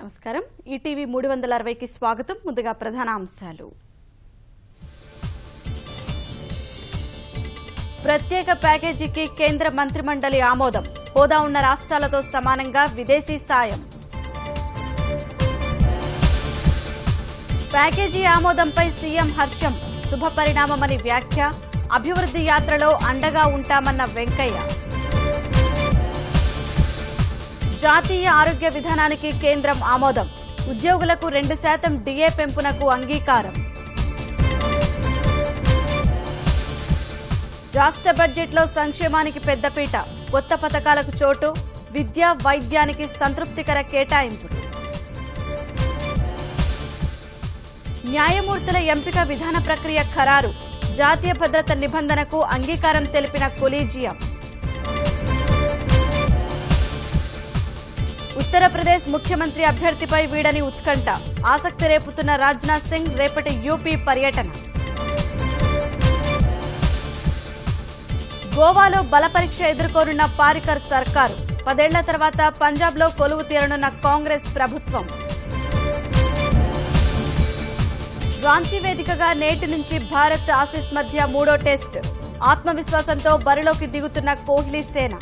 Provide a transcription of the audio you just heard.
నమస్కారం ఈటీవీ 360కి స్వాగతం ముందుగా ప్రధాన అంశాలు ప్రత్యేక ప్యాకేజీకి కేంద్ర మంత్రిమండలి ఆమోదం హోదా ఉన్న రాష్ట్రాలతో సమానంగా విదేశీ సాయం ప్యాకేజీ ఆమోదంపై సీఎం హర్షం శుభ పరిణామమని వ్యాఖ్య అభివృద్ధి యాత్రలో అండగా ఉంటామన్న వెంకయ్య జాతీయ ఆరోగ్య విధానానికి కేంద్రం ఆమోదం ఉద్యోగులకు 2% డిఏ పెంపునకు అంగీకారం రాష్ట్ర బడ్జెట్లో సంక్షేమానికి పెద్దపీట కొత్త పథకాలకు చోటు విద్య వైద్యానికి సంతృప్తికర కేటాయింపులు న్యాయమూర్తుల ఎంపిక విధాన ప్రక్రియ ఖరారు జాతీయ భద్రత నిబంధనకు అంగీకారం తెలిపిన కొలీజియం ఉత్తరప్రదేశ్ ముఖ్యమంత్రి అభ్యర్థిపై వీడని ఉత్కంఠ ఆసక్తి రేపుతున్న రాజ్నాథ్ సింగ్ రేపటి యూపీ పర్యటన గోవాలో బలపరీక్ష ఎదుర్కోనున్న పారికర్ సర్కారు 10 ఏళ్ల తర్వాత పంజాబ్లో కొలువు తీరనున్న కాంగ్రెస్ ప్రభుత్వం రాంచీ వేదికగా నేటి నుంచి భారత్ ఆసీస్ మధ్య 3వ టెస్ట్ ఆత్మవిశ్వాసంతో బరిలోకి దిగుతున్న కోహ్లీ సేన